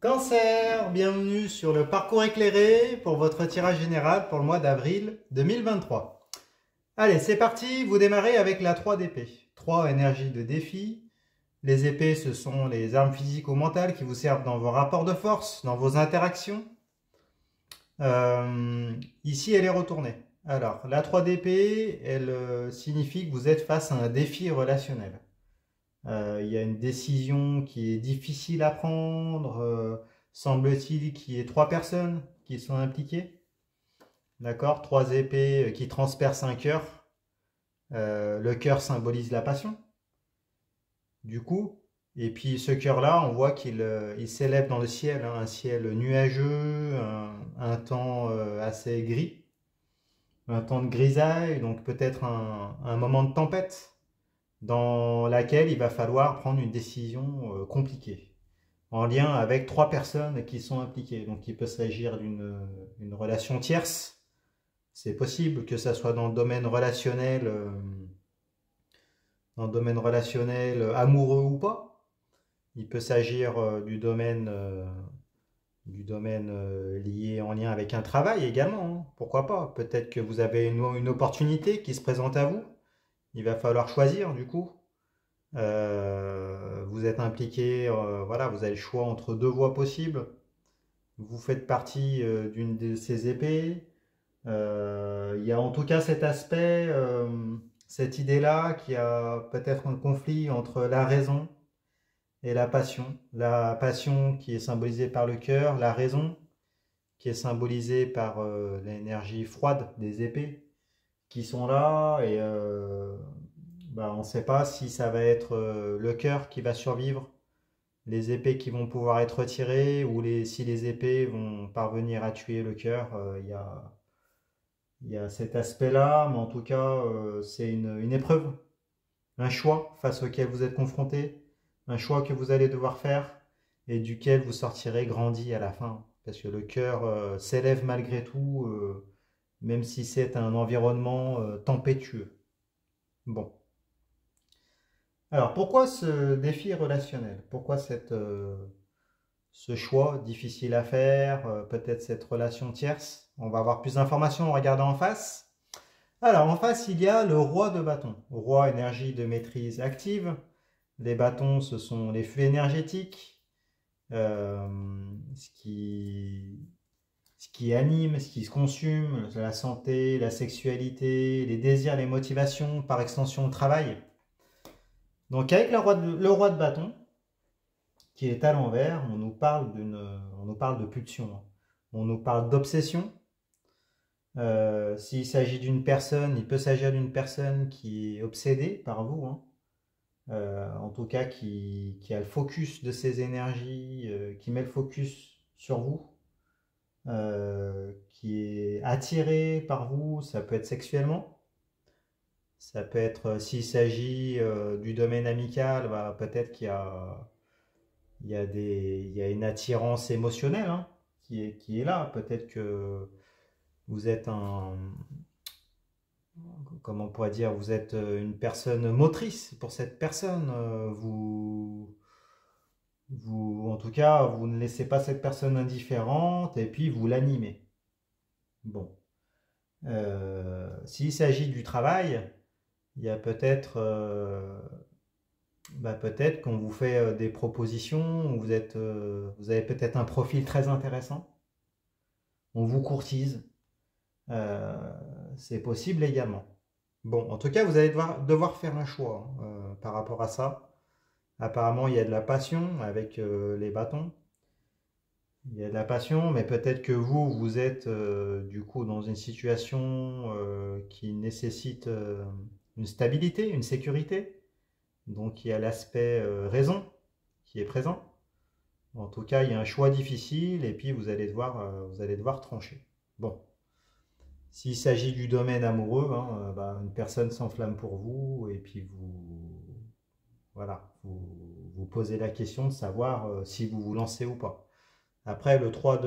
Cancer, bienvenue sur le parcours éclairé pour votre tirage général pour le mois d'avril 2023. Allez, c'est parti, vous démarrez avec la 3 d'épée. 3 énergies de défi. Les épées, ce sont les armes physiques ou mentales qui vous servent dans vos rapports de force, dans vos interactions. Ici, elle est retournée. Alors, la 3 d'épée, elle signifie que vous êtes face à un défi relationnel. Il y a une décision qui est difficile à prendre. Semble-t-il qu'il y ait 3 personnes qui sont impliquées. D'accord, 3 épées qui transpercent un cœur. Le cœur symbolise la passion, du coup. Et puis ce cœur-là, on voit qu'il s'élève dans le ciel, hein, un ciel nuageux, un temps assez gris, un temps de grisaille, donc peut-être un moment de tempête dans laquelle il va falloir prendre une décision compliquée, en lien avec 3 personnes qui sont impliquées. Donc il peut s'agir d'une relation tierce, c'est possible que ça soit dans le domaine relationnel amoureux ou pas. Il peut s'agir du domaine lié en lien avec un travail également, hein. Pourquoi pas? Peut-être que vous avez une opportunité qui se présente à vous. Il va falloir choisir du coup. Vous êtes impliqué, voilà, vous avez le choix entre 2 voies possibles. Vous faites partie d'une de ces épées. Il y a en tout cas cet aspect, cette idée-là, qui a peut-être un conflit entre la raison et la passion. La passion qui est symbolisée par le cœur, la raison qui est symbolisée par l'énergie froide des épées qui sont là. Et on ne sait pas si ça va être le cœur qui va survivre, les épées qui vont pouvoir être tirées, ou si les épées vont parvenir à tuer le cœur. Il y a cet aspect-là, mais en tout cas, c'est une épreuve, un choix face auquel vous êtes confronté, un choix que vous allez devoir faire et duquel vous sortirez grandi à la fin. Parce que le cœur s'élève malgré tout, même si c'est un environnement tempétueux. Bon. Alors, pourquoi ce défi relationnel? Pourquoi ce choix difficile à faire, peut-être cette relation tierce? On va avoir plus d'informations en regardant en face. Alors, en face, il y a le roi de bâton. Roi, énergie de maîtrise active. Les bâtons, ce sont les flux énergétiques, euh, ce qui, ce qui anime, ce qui se consume, la santé, la sexualité, les désirs, les motivations, par extension le travail. Donc, avec le roi de bâton, qui est à l'envers, on nous parle de pulsion, hein. On nous parle d'obsession. S'il s'agit d'une personne, il peut s'agir d'une personne qui est obsédée par vous, hein. En tout cas qui a le focus de ses énergies, qui met le focus sur vous, qui est attiré par vous. Ça peut être sexuellement, ça peut être, s'il s'agit du domaine amical, peut-être il y a une attirance émotionnelle, hein, qui est là. Peut-être que vous êtes comment on pourrait dire, vous êtes une personne motrice pour cette personne. En tout cas, vous ne laissez pas cette personne indifférente et puis vous l'animez. Bon. S'il s'agit du travail, il y a peut-être qu'on vous fait des propositions, vous avez peut-être un profil très intéressant, on vous courtise. Euh, c'est possible également. Bon, en tout cas, vous allez devoir faire un choix, hein, par rapport à ça. Apparemment, il y a de la passion avec les bâtons. Il y a de la passion, mais peut-être que vous êtes du coup dans une situation qui nécessite une stabilité, une sécurité. Donc il y a l'aspect raison qui est présent. En tout cas, il y a un choix difficile et puis vous allez devoir trancher. Bon, s'il s'agit du domaine amoureux, hein, une personne s'enflamme pour vous et puis voilà, vous posez la question de savoir si vous vous lancez ou pas. Après, le 3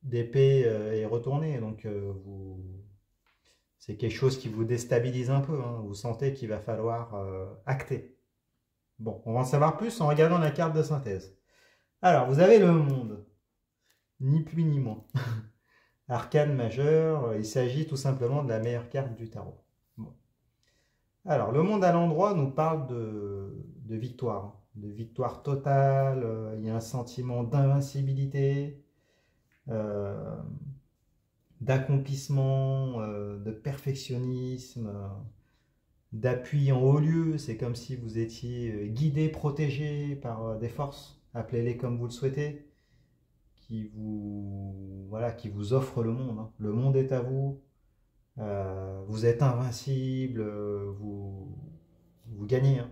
d'épée est retourné, donc c'est quelque chose qui vous déstabilise un peu, hein. Vous sentez qu'il va falloir acter. Bon, on va en savoir plus en regardant la carte de synthèse. Alors, vous avez le monde, ni plus ni moins. Arcane majeur, il s'agit tout simplement de la meilleure carte du tarot. Bon. Alors, le monde à l'endroit nous parle de victoire, hein, de victoire totale. Il y a un sentiment d'invincibilité, euh, d'accomplissement, de perfectionnisme, d'appui en haut lieu. C'est comme si vous étiez guidé, protégé par des forces, appelez-les comme vous le souhaitez, voilà, qui vous offrent le monde, hein. Le monde est à vous. Vous êtes invincible, vous gagnez, hein.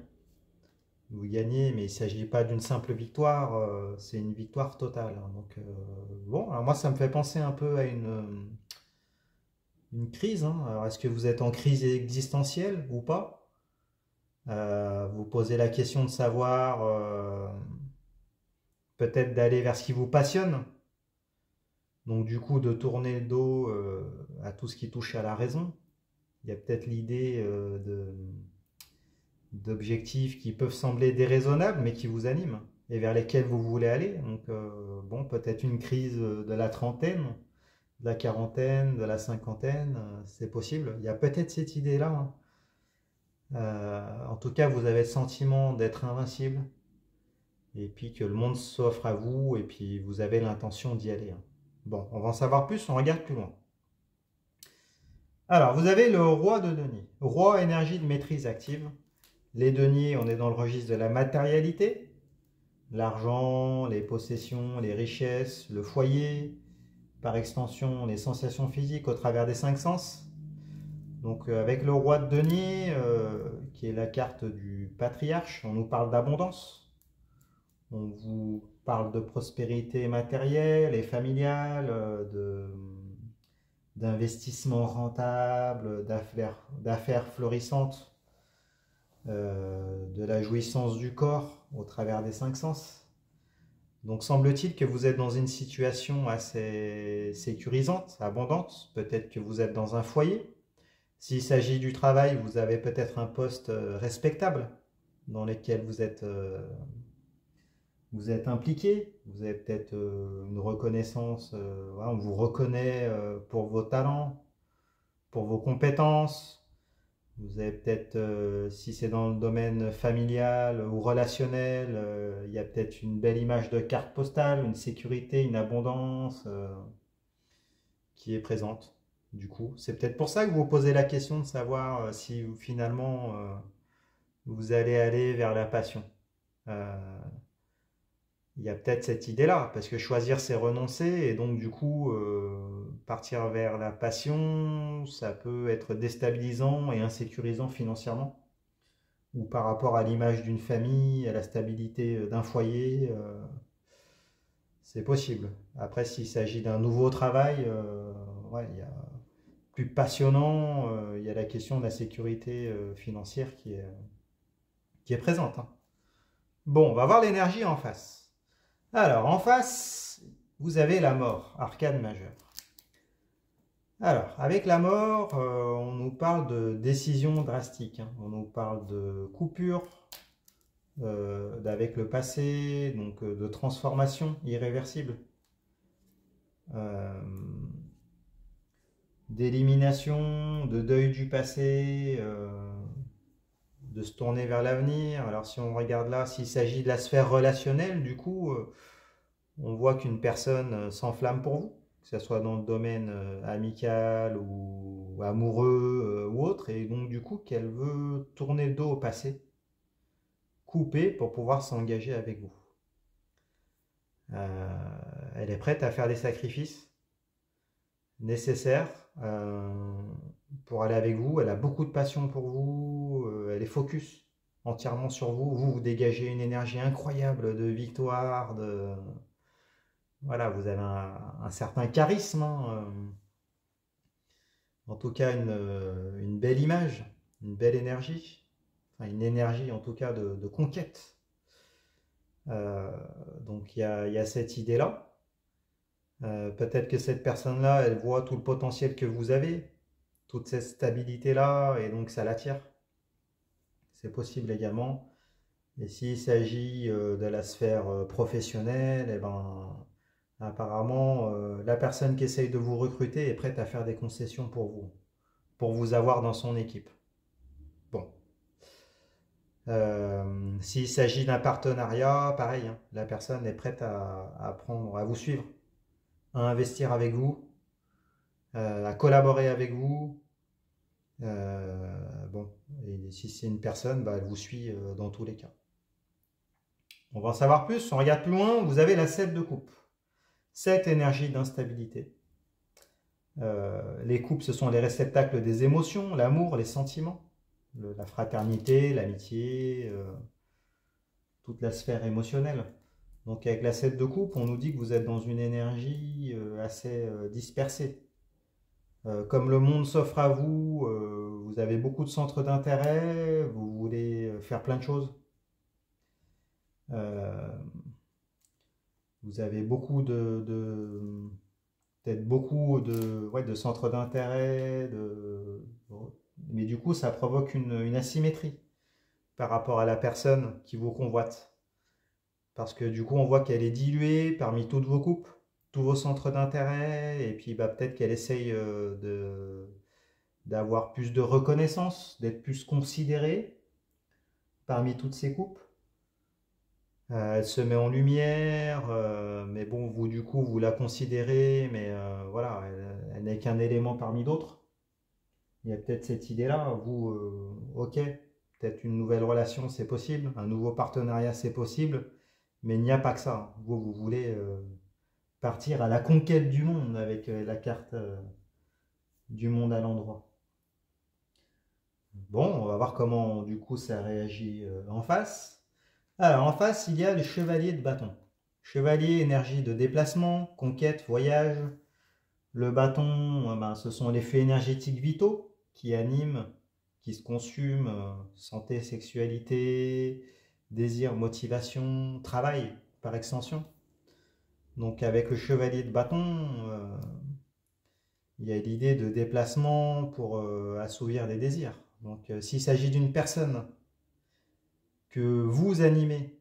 Vous gagnez, mais il ne s'agit pas d'une simple victoire, c'est une victoire totale, hein. Donc, bon, alors moi, ça me fait penser un peu à une crise, hein. Alors, est-ce que vous êtes en crise existentielle ou pas? Vous posez la question de savoir, peut-être d'aller vers ce qui vous passionne. Donc, du coup, de tourner le dos à tout ce qui touche à la raison. Il y a peut-être l'idée d'objectifs qui peuvent sembler déraisonnables, mais qui vous animent et vers lesquels vous voulez aller. Donc, bon, peut-être une crise de la trentaine, de la quarantaine, de la cinquantaine, c'est possible. Il y a peut-être cette idée-là, hein. En tout cas, vous avez le sentiment d'être invincible et puis que le monde s'offre à vous et puis vous avez l'intention d'y aller, hein. Bon, on va en savoir plus, on regarde plus loin. Alors, vous avez le roi de denier. Roi, énergie de maîtrise active. Les deniers, on est dans le registre de la matérialité, l'argent, les possessions, les richesses, le foyer, par extension les sensations physiques au travers des cinq sens. Donc avec le roi de denier, qui est la carte du patriarche, on nous parle d'abondance, on vous parle de prospérité matérielle et familiale, d'investissements rentables, d'affaires florissantes, de la jouissance du corps au travers des cinq sens. Donc semble-t-il que vous êtes dans une situation assez sécurisante, abondante. Peut-être que vous êtes dans un foyer. S'il s'agit du travail, vous avez peut-être un poste respectable dans lequel vous êtes impliqué. Vous avez peut-être une reconnaissance, voilà, on vous reconnaît pour vos talents, pour vos compétences. Vous avez peut-être, si c'est dans le domaine familial ou relationnel, il y a peut-être une belle image de carte postale, une sécurité, une abondance qui est présente. Du coup, c'est peut-être pour ça que vous vous posez la question de savoir si finalement vous allez aller vers la passion. Euh, il y a peut-être cette idée-là, parce que choisir c'est renoncer, et donc du coup, partir vers la passion, ça peut être déstabilisant et insécurisant financièrement, ou par rapport à l'image d'une famille, à la stabilité d'un foyer, c'est possible. Après, s'il s'agit d'un nouveau travail, ouais, il y a plus passionnant, il y a la question de la sécurité financière qui est présente, hein. Bon, on va voir l'énergie en face. Alors, en face, vous avez la mort, arcane majeure. Alors, avec la mort, on nous parle de décision drastique, hein. On nous parle de coupure avec le passé, donc de transformation irréversible, euh, d'élimination, de deuil du passé, de se tourner vers l'avenir. Alors si on regarde là, s'il s'agit de la sphère relationnelle, du coup, on voit qu'une personne s'enflamme pour vous, que ce soit dans le domaine amical ou amoureux ou autre, et donc du coup qu'elle veut tourner le dos au passé, couper pour pouvoir s'engager avec vous. Elle est prête à faire des sacrifices nécessaires pour aller avec vous. Elle a beaucoup de passion pour vous, elle est focus entièrement sur vous. Vous dégagez une énergie incroyable de victoire, voilà, vous avez un certain charisme, hein, en tout cas une belle image, une belle énergie, enfin une énergie en tout cas de conquête. Euh, donc il y a cette idée-là. Peut-être que cette personne-là, elle voit tout le potentiel que vous avez, toute cette stabilité-là, et donc ça l'attire. C'est possible également. Et s'il s'agit de la sphère professionnelle, eh ben, apparemment, la personne qui essaye de vous recruter est prête à faire des concessions pour vous avoir dans son équipe. Bon. S'il s'agit d'un partenariat, pareil, hein, la personne est prête à vous suivre, à investir avec vous, à collaborer avec vous. Bon, et si c'est une personne, bah, elle vous suit dans tous les cas. On va en savoir plus, on regarde plus loin, vous avez la 7 de coupe. 7 énergie d'instabilité. Les coupes, ce sont les réceptacles des émotions, l'amour, les sentiments, la fraternité, l'amitié, toute la sphère émotionnelle. Donc avec la 7 de coupe, on nous dit que vous êtes dans une énergie assez dispersée. Comme le monde s'offre à vous, vous avez beaucoup de centres d'intérêt, vous voulez faire plein de choses. Vous avez peut-être beaucoup de centres d'intérêt, mais du coup ça provoque une asymétrie par rapport à la personne qui vous convoite. Parce que du coup on voit qu'elle est diluée parmi toutes vos coupes, tous vos centres d'intérêt, et puis bah, peut-être qu'elle essaye d'avoir plus de reconnaissance, d'être plus considérée parmi toutes ces coupes. Elle se met en lumière, mais bon, vous du coup, vous la considérez, mais voilà, elle n'est qu'un élément parmi d'autres. Il y a peut-être cette idée-là, vous, ok, peut-être une nouvelle relation, c'est possible, un nouveau partenariat, c'est possible, mais il n'y a pas que ça. Vous voulez partir à la conquête du monde avec la carte du monde à l'endroit. Bon, on va voir comment du coup ça réagit en face. Alors en face, il y a le chevalier de bâton. Chevalier, énergie de déplacement, conquête, voyage. Le bâton, ben, ce sont les faits énergétiques vitaux qui animent, qui se consument, santé, sexualité, désir, motivation, travail par extension. Donc avec le chevalier de bâton, il y a l'idée de déplacement pour assouvir des désirs. Donc s'il s'agit d'une personne que vous animez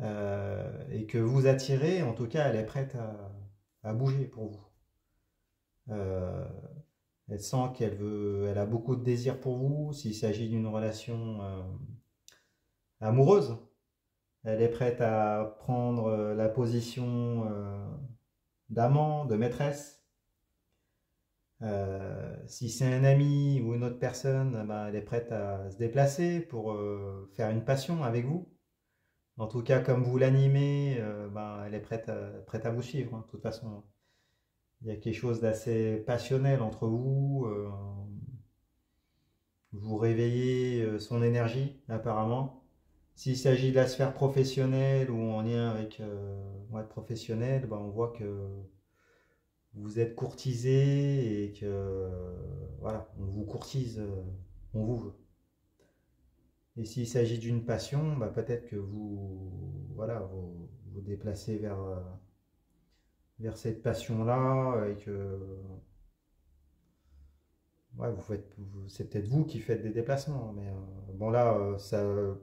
et que vous attirez, en tout cas elle est prête à bouger pour vous. Elle sent elle a beaucoup de désir pour vous. S'il s'agit d'une relation amoureuse, elle est prête à prendre la position d'amant, de maîtresse. Si c'est un ami ou une autre personne, ben, elle est prête à se déplacer pour faire une passion avec vous. En tout cas, comme vous l'animez, ben, elle est prête à vous suivre. Hein. De toute façon, il y a quelque chose d'assez passionnel entre vous. Vous réveillez son énergie, apparemment. S'il s'agit de la sphère professionnelle ou en lien avec professionnel, ben, on voit que vous êtes courtisé et que voilà, on vous courtise, on vous veut. Et s'il s'agit d'une passion, bah, peut-être que vous déplacez vers cette passion-là et que ouais, c'est peut-être vous qui faites des déplacements. Mais bon là,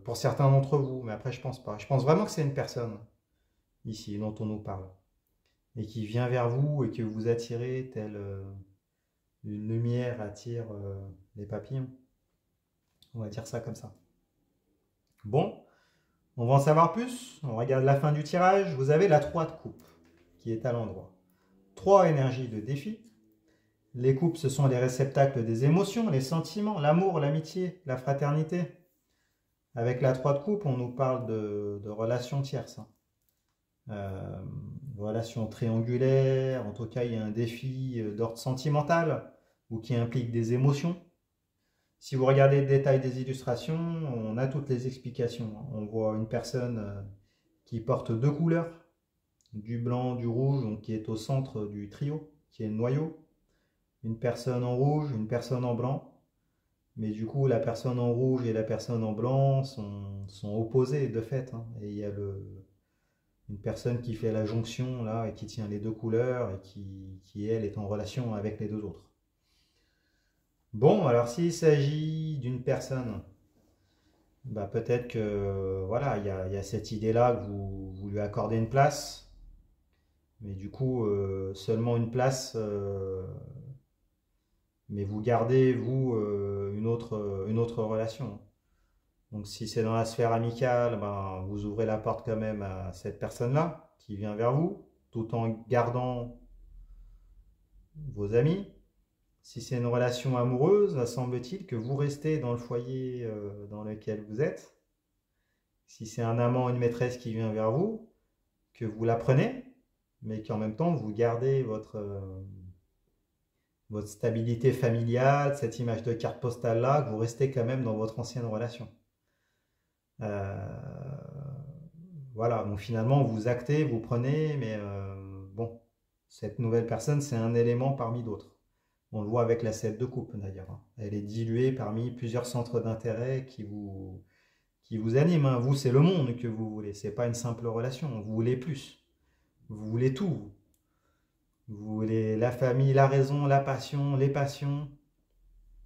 pour certains d'entre vous, mais après je pense pas. Je pense vraiment que c'est une personne ici dont on nous parle et qui vient vers vous et que vous attirez telle une lumière attire les papillons. On va dire ça comme ça. Bon, on va en savoir plus. On regarde la fin du tirage. Vous avez la 3 de coupe qui est à l'endroit. 3 énergies de défi. Les coupes, ce sont les réceptacles des émotions, les sentiments, l'amour, l'amitié, la fraternité. Avec la 3 de coupe, on nous parle de relations tierces. Relations triangulaires. En tout cas, il y a un défi d'ordre sentimental ou qui implique des émotions. Si vous regardez le détail des illustrations, on a toutes les explications. On voit une personne qui porte 2 couleurs, du blanc, du rouge, donc qui est au centre du trio, qui est le noyau. Une personne en rouge, une personne en blanc. Mais du coup, la personne en rouge et la personne en blanc sont opposées de fait. Hein. Et il y a une personne qui fait la jonction là et qui tient les 2 couleurs et qui elle, est en relation avec les 2 autres. Bon, alors s'il s'agit d'une personne bah, peut-être que voilà, il y a cette idée-là que vous lui accordez une place, mais du coup, seulement une place, mais vous gardez, vous, une autre relation. Donc si c'est dans la sphère amicale, ben, vous ouvrez la porte quand même à cette personne-là qui vient vers vous, tout en gardant vos amis. Si c'est une relation amoureuse, bah, semble-t-il que vous restez dans le foyer dans lequel vous êtes. Si c'est un amant ou une maîtresse qui vient vers vous, que vous la prenez, mais qu'en même temps vous gardez votre stabilité familiale, cette image de carte postale là, que vous restez quand même dans votre ancienne relation. Euh, voilà, donc finalement vous actez, vous prenez, mais bon, cette nouvelle personne c'est un élément parmi d'autres. On le voit avec la 7 de coupe d'ailleurs, hein. Elle est diluée parmi plusieurs centres d'intérêt qui vous animent, hein. Vous c'est le monde que vous voulez, c'est pas une simple relation, vous voulez plus, vous voulez tout. Vous voulez la famille, la raison, la passion, les passions,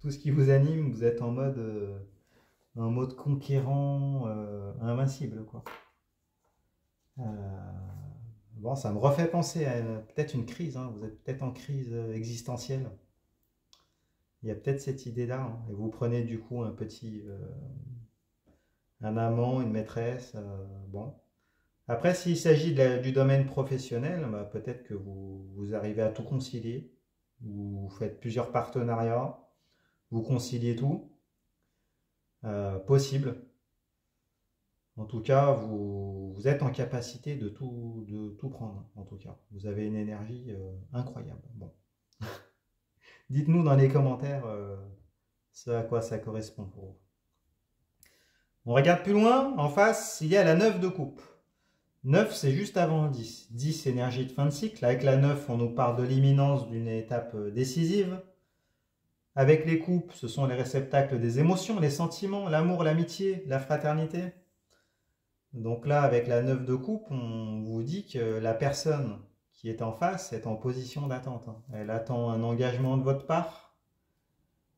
tout ce qui vous anime, vous êtes en mode conquérant, invincible, quoi. Euh, bon, ça me refait penser à peut-être une crise, hein. Vous êtes peut-être en crise existentielle. Il y a peut-être cette idée-là, hein. Et vous prenez du coup un amant, une maîtresse, bon. Après, s'il s'agit du domaine professionnel, bah, peut-être que vous arrivez à tout concilier. Vous faites plusieurs partenariats, vous conciliez tout. Possible. En tout cas, vous êtes en capacité de tout prendre, en tout cas. Vous avez une énergie incroyable. Bon. Dites-nous dans les commentaires ce à quoi ça correspond pour vous. On regarde plus loin, en face, il y a la 9 de coupe. 9, c'est juste avant le 10. 10, énergie de fin de cycle. Avec la 9, on nous parle de l'imminence d'une étape décisive. Avec les coupes, ce sont les réceptacles des émotions, les sentiments, l'amour, l'amitié, la fraternité. Donc là, avec la 9 de coupe, on vous dit que la personne qui est en face est en position d'attente, hein. Elle attend un engagement de votre part,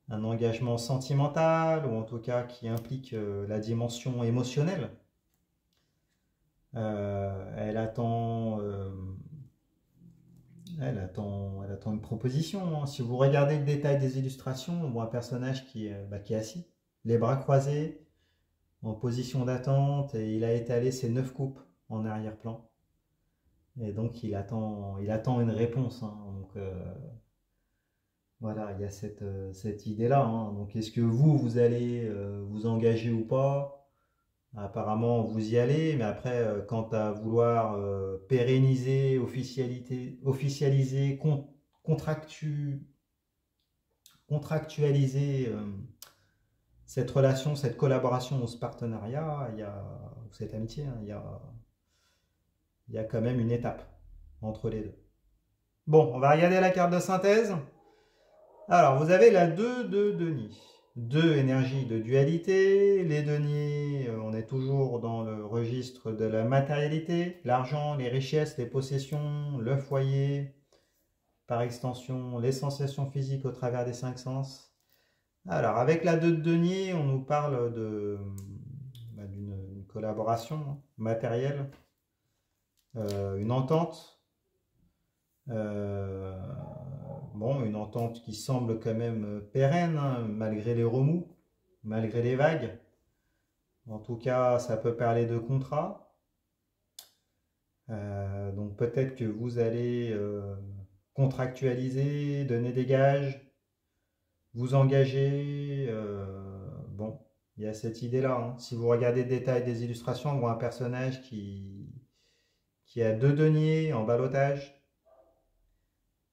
un engagement sentimental, ou en tout cas qui implique la dimension émotionnelle. Elle attend, elle attend une proposition, hein. Si vous regardez le détail des illustrations, on voit un personnage qui est assis, les bras croisés, en position d'attente, et il a étalé ses 9 coupes en arrière-plan. Et donc il attend une réponse, hein. Donc voilà, il y a cette idée-là, hein. Donc est-ce que vous allez vous engager ou pas? Apparemment, vous y allez, mais après, quant à vouloir pérenniser, officialiser, contractualiser cette relation, cette collaboration ou ce partenariat, ou cette amitié, hein, il y a quand même une étape entre les deux. Bon, on va regarder la carte de synthèse. Alors, vous avez la 2 de Denis. 2 énergie de dualité. Les deniers, on est toujours dans le registre de la matérialité, l'argent, les richesses, les possessions, le foyer, par extension, les sensations physiques au travers des 5 sens. Alors, avec la 2 de denier, on nous parle d'une collaboration matérielle, une entente. Euh, bon, une entente qui semble quand même pérenne, hein, malgré les remous, malgré les vagues. En tout cas, ça peut parler de contrat. Donc peut-être que vous allez contractualiser, donner des gages, vous engager. Bon, il y a cette idée-là, hein. Si vous regardez le détail des illustrations, on voit un personnage qui a 2 deniers en ballottage.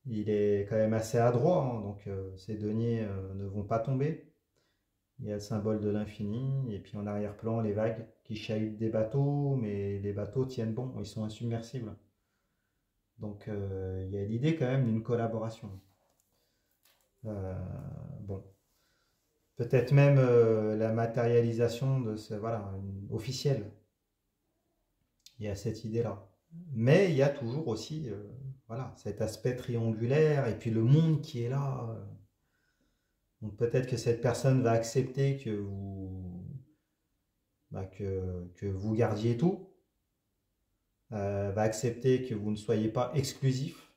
Il est quand même assez adroit, hein, donc ces deniers ne vont pas tomber. Il y a le symbole de l'infini, et puis en arrière-plan, les vagues qui chahutent des bateaux, mais les bateaux tiennent bon, ils sont insubmersibles. Donc il y a l'idée quand même d'une collaboration. Euh, bon, peut-être même la matérialisation de ce, voilà, officielle. Il y a cette idée-là. Mais il y a toujours aussi voilà, cet aspect triangulaire, et puis le monde qui est là. Donc peut-être que cette personne va accepter que que vous gardiez tout, va accepter que vous ne soyez pas exclusif.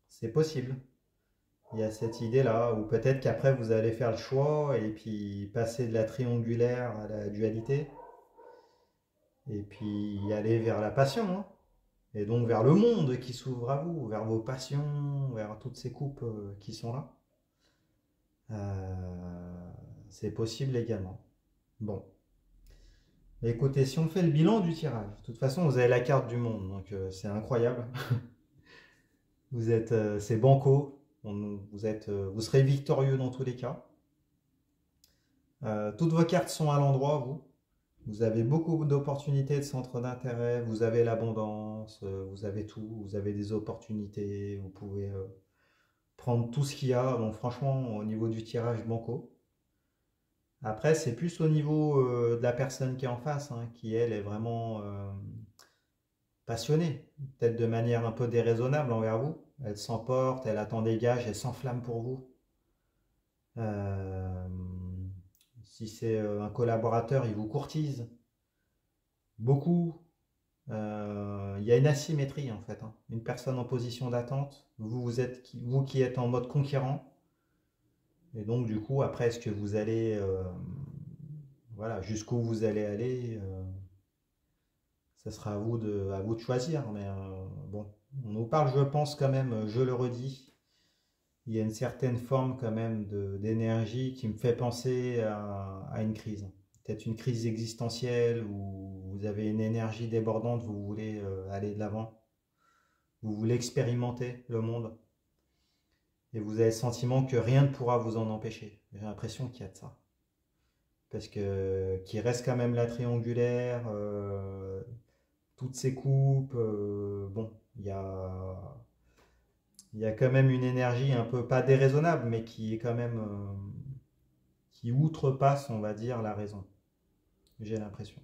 C'est possible. Il y a cette idée-là, ou peut-être qu'après vous allez faire le choix et puis passer de la triangulaire à la dualité, et puis aller vers la passion, hein. Et donc vers le monde qui s'ouvre à vous, vers vos passions, vers toutes ces coupes qui sont là. C'est possible également. Bon. Écoutez, si on fait le bilan du tirage, de toute façon vous avez la carte du monde, donc c'est incroyable. Vous êtes, c'est banco, vous serez victorieux dans tous les cas. Toutes vos cartes sont à l'endroit, vous. Vous avez beaucoup d'opportunités de centres d'intérêt, vous avez l'abondance, vous avez tout, vous avez des opportunités, vous pouvez prendre tout ce qu'il y a. Donc franchement, au niveau du tirage banco. Après, c'est plus au niveau de la personne qui est en face, hein, qui elle est vraiment passionnée, peut-être de manière un peu déraisonnable envers vous. Elle s'emporte, elle attend des gages, elle s'enflamme pour vous. Euh, Si c'est un collaborateur, il vous courtise beaucoup. Il y a une asymétrie en fait, hein. Une personne en position d'attente, vous qui êtes en mode conquérant. Et donc du coup, après, est-ce que vous allez, voilà, jusqu'où vous allez aller, ça sera à vous de choisir. Mais bon, on nous parle, je pense quand même, je le redis, il y a une certaine forme quand même d'énergie qui me fait penser à une crise. Peut-être une crise existentielle où vous avez une énergie débordante, vous voulez aller de l'avant, vous voulez expérimenter le monde et vous avez le sentiment que rien ne pourra vous en empêcher. J'ai l'impression qu'il y a de ça. Parce que qu'il reste quand même la triangulaire, toutes ces coupes, bon, il y a quand même une énergie un peu, pas déraisonnable, mais qui est quand même, qui outrepasse, on va dire, la raison. J'ai l'impression.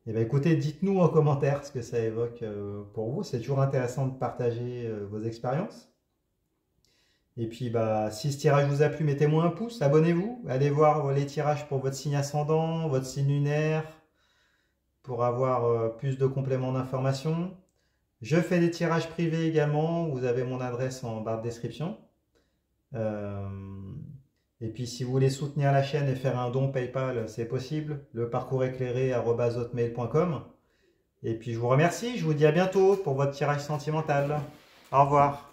Eh bien, écoutez, dites-nous en commentaire ce que ça évoque pour vous. C'est toujours intéressant de partager vos expériences. Et puis, bah, si ce tirage vous a plu, mettez-moi un pouce, abonnez-vous, allez voir les tirages pour votre signe ascendant, votre signe lunaire, pour avoir plus de compléments d'informations. Je fais des tirages privés également, vous avez mon adresse en barre de description. Et puis si vous voulez soutenir la chaîne et faire un don PayPal, c'est possible, le parcours éclairé@hotmail.com. Et puis je vous remercie, je vous dis à bientôt pour votre tirage sentimental. Au revoir.